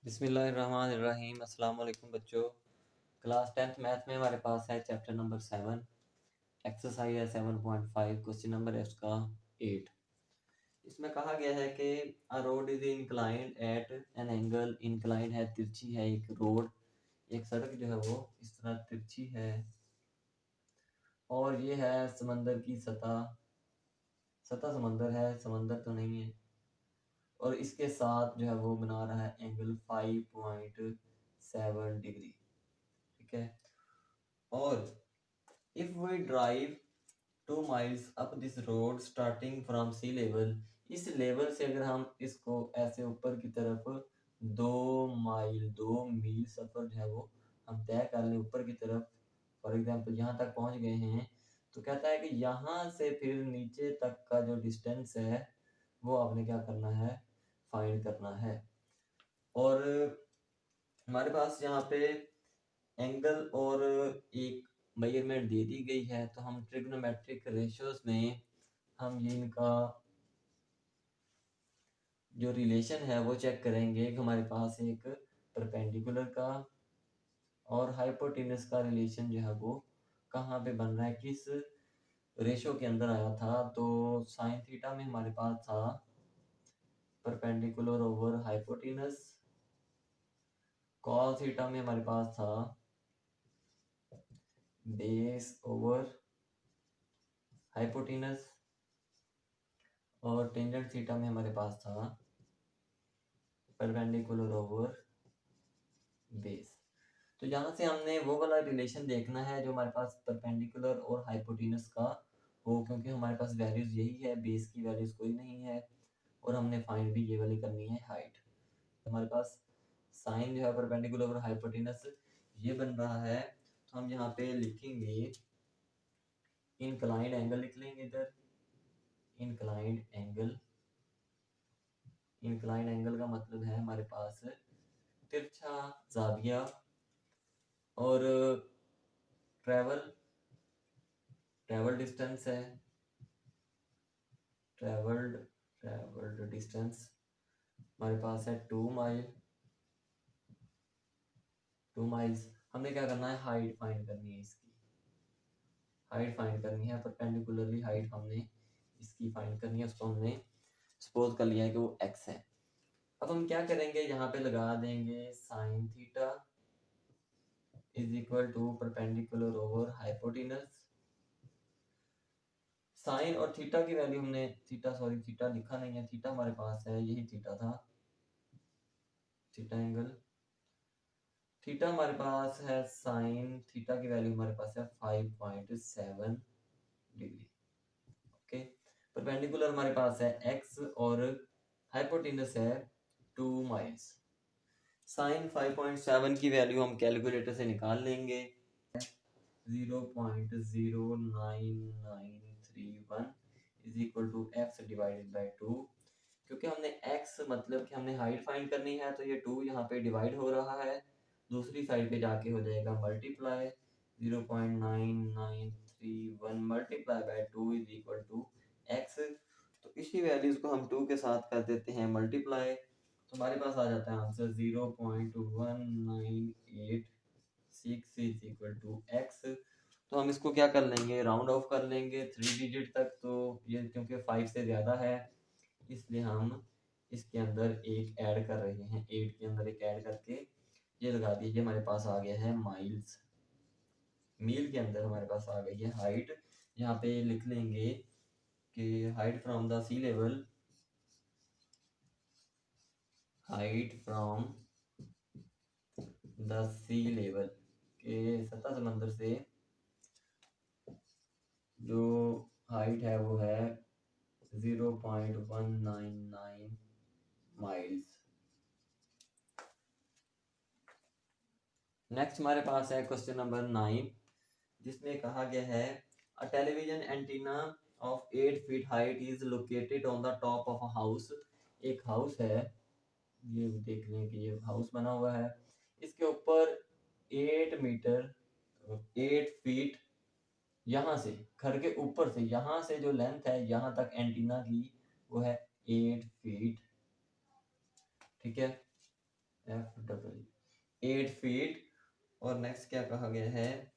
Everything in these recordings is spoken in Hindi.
बिस्मिल्लाहिर्रहमानिर्रहीम। अस्सलाम वालेकुम बच्चों। क्लास 10th मैथ में हमारे पास है चैप्टर नंबर 7, एक्सरसाइज है 7.5, क्वेश्चन नंबर है उसका 8। इसमें कहा गया है कि a road is inclined at an angle. Inclined है, तिरछी है एक रोड, एक सड़क जो है वो इस तरह तिरछी है और ये है समंदर की सतह। सतह समंदर है, समंदर तो नहीं है। और इसके साथ जो है वो बना रहा है एंगल 5.7 डिग्री। ठीक है। और if we drive 2 miles up this road starting from sea level, इस लेवल से अगर हम इसको ऐसे ऊपर की तरफ 2 मील सफर जो है वो हम तय कर लें ऊपर की तरफ, फॉर एग्जाम्पल यहाँ तक पहुँच गए हैं, तो कहता है कि यहाँ से फिर नीचे तक का जो डिस्टेंस है वो आपने क्या करना है, फाइंड करना है। और हमारे पास यहाँ पे एंगल और एक मेजरमेंट दे दी गई है, तो हम ट्रिग्नोमेट्रिक रेशियोज में हम ये इनका जो रिलेशन है वो चेक करेंगे कि हमारे पास एक परपेंडिकुलर का और हाइपोटेनस का रिलेशन जो है वो कहाँ पे बन रहा है, किस रेशियो के अंदर आया था। तो साइन थीटा में हमारे पास था perpendicular over hypotenuse, cos theta में हमारे पास था बेस ओवर हाइपोटेनस, और टेंजेंट थीटा में हमारे पास था परपेंडिकुलर ओवर बेस। तो यहाँ से हमने वो वाला रिलेशन देखना है जो हमारे पास परपेंडिकुलर और हाइपोटेनस का हो, क्योंकि हमारे पास वैल्यूज यही है, बेस की वैल्यूज कोई नहीं है। और हमने फाइंड भी ये वाली करनी है, हाइट। हमारे पास साइन जो है परपेंडिकुलर और हाइपोटेनस ये बन रहा है, तो हम यहाँ पे लिखेंगे इंक्लाइंड एंगल, लिख लेंगे इधर इंक्लाइंड एंगल। इंक्लाइंड एंगल का मतलब है हमारे पास तिरछा जाविया। और ट्रेवल डिस्टेंस है, ट्रेवल्ड डिस्टेंस हमारे पास है 2 माइल। 2 माइल्स हमने क्या करना है, हाइट फाइंड करनी है, इसकी हाइट फाइंड करनी है, परपेंडिकुलरली हाइट हमने इसकी फाइंड करनी है। उसको हमने सपोज कर लिया है कि वो x है। अब हम क्या करेंगे, यहाँ पे लगा देंगे sine theta is equal to perpendicular over hypotenuse. Sine और थीटा की वैल्यू हमने थीटा लिखा नहीं है, थीटा हमारे पास है, यही थीटा था, थीटा एंगल। थीटा हमारे पास है, साइन थीटा की वैल्यू हमारे पास है 5.7 डिग्री। ओके। परपेंडिकुलर हमारे पास है x और हाइपोटेनस है 2 माइल्स। साइन 5.7 की वैल्यू हम कैलकुलेटर से निकाल लेंगे, 0.09931 is equal to x divided by 2। क्योंकि हमने x मतलब कि हमने हाइट फाइंड करनी है, तो ये 2 यहाँ पे डिवाइड हो रहा है, दूसरी साइड पे जाके हो जाएगा multiply, 0.9931 multiply by 2 is equal to x। तो इसी वैल्यूज को हम 2 के साथ कर देते हैं मल्टीप्लाई, तो हमारे पास आ जाता है answer 0.1986 is equal to x। तो हम इसको क्या कर लेंगे, राउंड ऑफ कर लेंगे 3 डिजिट तक। तो ये क्योंकि 5 से ज़्यादा है इसलिए हम इसके अंदर एक ऐड कर रहे हैं, 8 के अंदर एक ऐड करके ये लगा दीजिए, हमारे पास आ गया है माइल्स। मील के अंदर हमारे पास आ गई है हाइट। यहाँ पे लिख लेंगे कि height from the sea level, height from the sea level के सतह समंदर से जो हाइट है वो है 0.199 माइल्स। नेक्स्ट हमारे पास है क्वेश्चन नंबर 9, जिसमें कहा गया है a television antenna of 8 feet height is located on the top of a house. एक हाउस है, ये देख लें कि ये हाउस बना हुआ है, इसके ऊपर 8 मीटर 8 फीट, यहाँ से घर के ऊपर से, यहाँ से जो लेंथ है यहाँ तक एंटीना की वो है 8 फीट। ठीक है, 8 फीट। और नेक्स्ट क्या कहा गया है,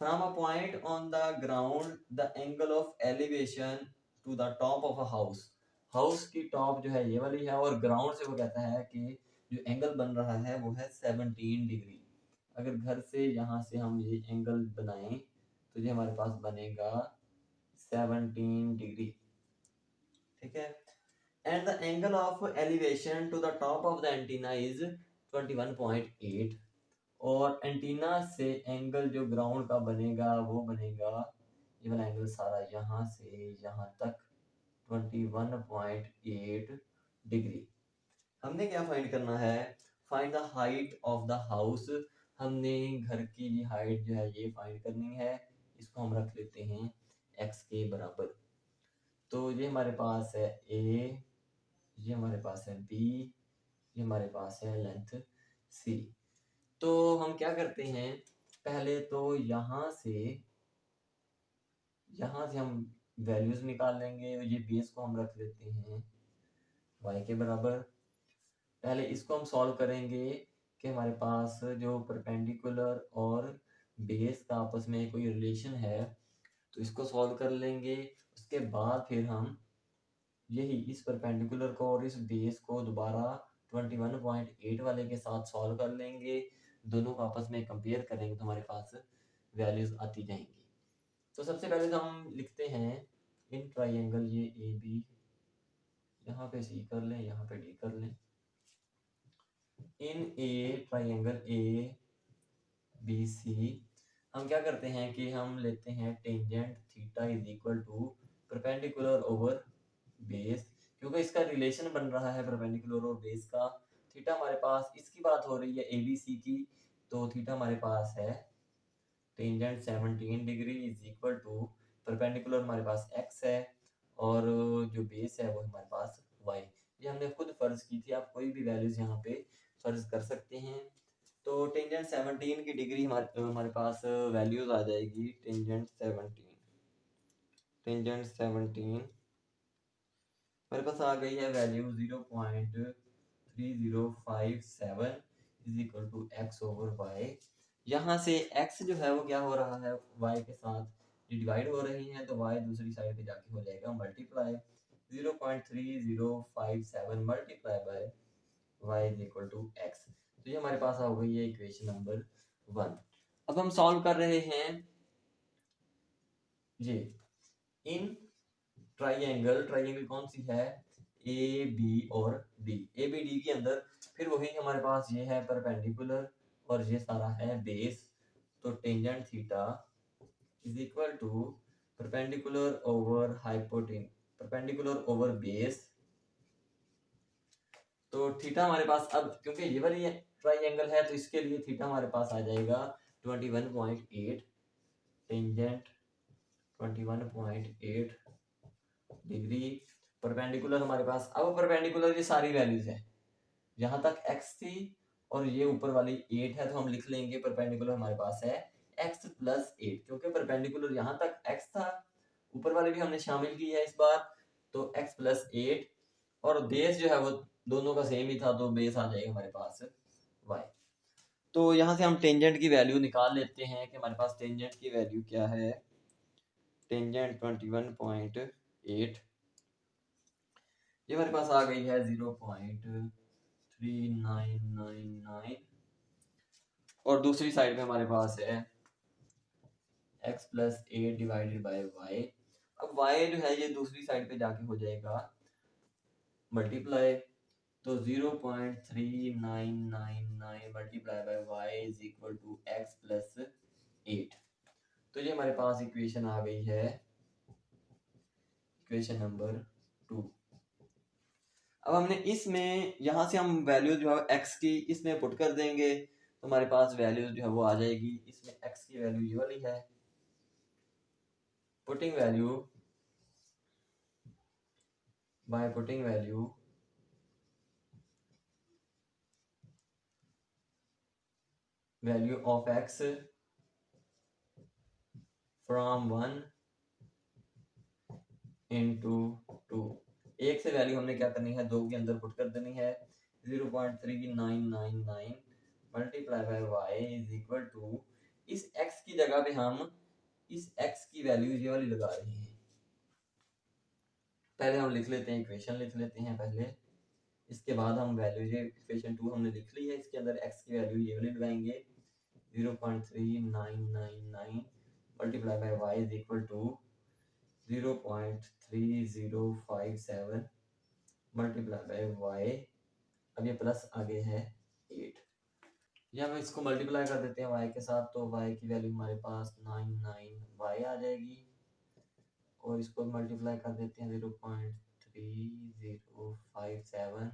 from a point on the ground the angle of elevation to the top of a house. House की टॉप जो है ये वाली है, और ग्राउंड से वो कहता है कि जो एंगल बन रहा है वो है 17 डिग्री। अगर घर से यहाँ से हम ये एंगल बनाएं तो ये हमारे पास बनेगा 17 डिग्री, ठीक है। And the angle of elevation to the top of the antenna is 21.8। और एंटीना से एंगल जो ग्राउंड का बनेगा वो बनेगा, ये वाला एंगल सारा यहाँ से यहाँ तक 21.8 डिग्री। हमने क्या फाइंड करना है, find the height of the house. हमने घर की हाइट जो है ये फाइंड करनी है। इसको हम रख लेते हैं x के बराबर। तो ये हमारे पास है a, ये हमारे पास है b, ये हमारे पास है लेंथ c। तो हम क्या करते हैं, पहले तो यहाँ से हम वैल्यूज निकाल लेंगे। ये बेस को हम रख लेते हैं y के बराबर। पहले इसको हम सॉल्व करेंगे कि हमारे पास जो परपेंडिकुलर और बेस का आपस में कोई रिलेशन है, तो इसको सॉल्व कर लेंगे। उसके बाद फिर हम यही इस परपेंडिकुलर को और इस बेस को दोबारा 21.8 वाले के साथ सॉल्व कर लेंगे। दोनों को आपस में कंपेयर करेंगे तो हमारे पास वैल्यूज आती जाएंगी। तो सबसे पहले तो हम लिखते हैं इन ट्राइंगल ये ए बी, यहाँ पे सी कर लें, यहाँ पे डी कर लें। इन ए ट्राइंगल ए बी सी हम क्या करते हैं कि हम लेते हैं tangent theta is equal to perpendicular over base, क्योंकि इसका रिलेशन बन रहा है परपेंडिकुलर और बेस का। थीटा हमारे पास, इसकी बात हो रही है एबीसी की, तो थीटा हमारे पास है tangent 17 degree is equal to perpendicular हमारे पास x है, और जो बेस है वो हमारे पास y। ये हमने खुद फर्ज की थी, आप कोई भी वैल्यूज यहाँ पे फर्ज कर सकते हैं। तो टेंजेंट 17 की डिग्री हमारे पास वैल्यूज आ जाएगी। टेंजेंट 17 मेरे पास आ गई है value 0.3057 is equal to x over y. यहाँ से x जो है वो क्या हो रहा है, y के साथ डिवाइड हो रही है, तो y दूसरी साइड पे जाके हो जाएगा multiply. 0.3057 multiply by y is equal to x। तो ये हमारे पास आ गई है इक्वेशन नंबर 1। अब हम सॉल्व कर रहे हैं ये इन ट्राइंगल कौन सी है, ए बी और डी। ए बी डी के अंदर फिर वही हमारे पास ये है परपेंडिकुलर और ये सारा है बेस। तो tangent theta is equal to perpendicular over hypotenuse, perpendicular over base. तो थीटा हमारे पास, अब क्योंकि ये वाली ट्राइंगल है तो इसके लिए थीटा हमारे पास आ जाएगा 21.8 टेंजेंट 21.8 डिग्री। परपेंडिकुलर हमारे पास, अब परपेंडिकुलर ये सारी वैल्यूज है, यहाँ तक x थी और ये ऊपर वाली 8 है, तो हम लिख लेंगे परपेंडिकुलर हमारे पास है x प्लस 8, क्योंकि परपेंडिकुलर यहाँ तक x था, ऊपर वाले भी हमने शामिल की है इस बार, तो x प्लस 8 और बेस जो है वो दोनों का सेम ही था, तो बेस आ जाएगा हमारे पास y। तो यहाँ से हम टेंजेंट की वैल्यू निकाल लेते हैं कि हमारे पास टेंजेंट की वैल्यू क्या है। टेंजेंट 21.8 ये हमारे पास आ गई है 0.3999 और दूसरी साइड में हमारे पास है x plus 8 divided by y। अब y जो है ये दूसरी साइड पे जाके हो जाएगा मल्टीप्लाई, तो 0.3999 multiply by y is equal to x plus 8। तो ये हमारे पास इक्वेशन आ गई है, इक्वेशन नंबर 2। अब हमने इसमें यहाँ से हम वैल्यू जो है x की इसमें पुट कर देंगे, तो हमारे पास वैल्यू जो है वो आ जाएगी। इसमें x की वैल्यू ये वाली है, putting value by putting value of x from 1 into 2। एक से वैल्यू हमने क्या करनी है, 2 के अंदर पुट कर देनी है। 0.3999 multiply by y is equal to, इस x की जगह पे हम इस x की वैल्यू ये वाली लगा रहे हैं। पहले हम लिख लेते हैं, इक्वेशन लिख लेते हैं पहले, इसके बाद हम वैल्यू, ये इक्वेशन 2 हमने लिख ली है, इसके अंदर x की वैल्यू ये वाली लगाएंगे 0.3999 multiply by y is equal to 0.3057 multiply by y, अब ये प्लस आगे है 8, या हम इसको मल्टीप्लाई कर देते हैं y के साथ, तो y की वैल्यू हमारे पास 99y आ जाएगी, और इसको मल्टीप्लाई कर देते हैं 0.3057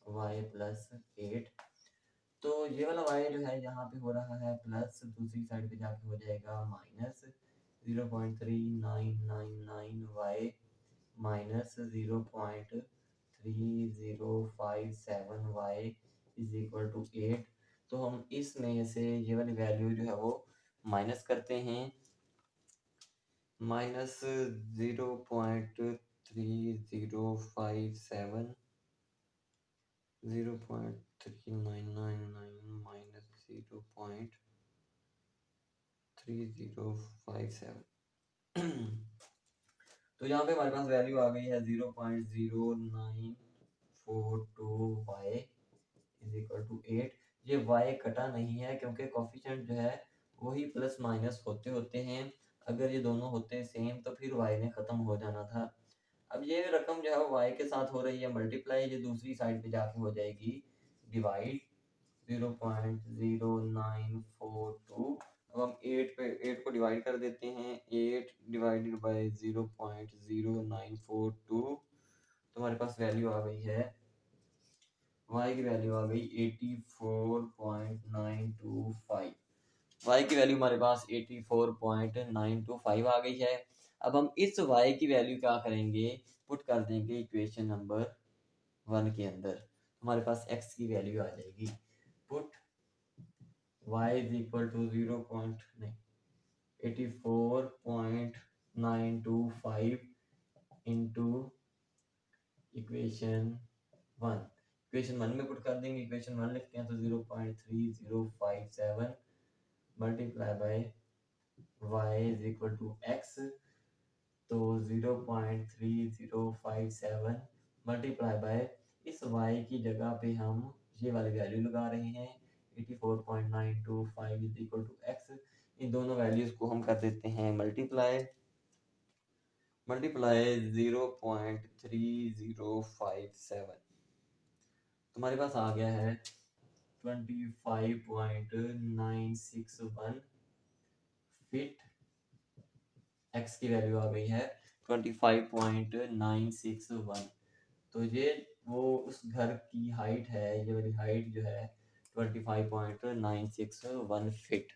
y प्लस 8, तो ये वाला y जो है यहाँ पे हो रहा है प्लस, दूसरी साइड पे जाके हो जाएगा minus 0.3999 y minus 0.3057 y is equal to 8। तो हम इसमें से ये वाली वैल्यू जो है वो माइनस करते हैं, माइनस 0.3057 0.3999 माइनस 0.3057 तो यहाँ पे हमारे पास वैल्यू आ गई है 0.0942 y इज इक्वल टू 8। ये y कटा नहीं है क्योंकि कोफिशिएंट जो है वही प्लस माइनस होते होते हैं, अगर ये दोनों होते सेम तो फिर y ने खत्म हो जाना था। अब ये रकम जो है y के साथ हो रही है मल्टीप्लाई, ये दूसरी साइड पे जाके हो जाएगी डिवाइड 0.0942। अब हम 8 को डिवाइड कर देते हैं, 8 डिवाइडेड बाय 0.0942, तो हमारे पास वैल्यू आ गई है, y की वैल्यू आ गई 84.925, y की वैल्यू हमारे पास 84.925 आ गई है। अब हम इस y की वैल्यू क्या करेंगे, पुट कर देंगे इक्वेशन नंबर 1 के अंदर, हमारे पास x की वैल्यू आ जाएगी, put y is equal to 84.925 into equation 1, equation 1 में पुट कर देंगे, इक्वेशन 1 लिखते हैं तो 0.3057 multiply by y is equal to x, तो 0.3057 मल्टीप्लाई बाय इस y की जगह पे हम ये वाली वैल्यू लगा रहे हैं 84.925 इज इक्वल टू x, इन दोनों वैल्यूज को हम कर देते हैं मल्टीप्लाई 0.3057, तुम्हारे पास आ गया है 25.961 फिट, x की वैल्यू आ गई है 25.961, तो ये वो उस घर की हाइट है, ये वाली हाइट जो है 25.961 फिट।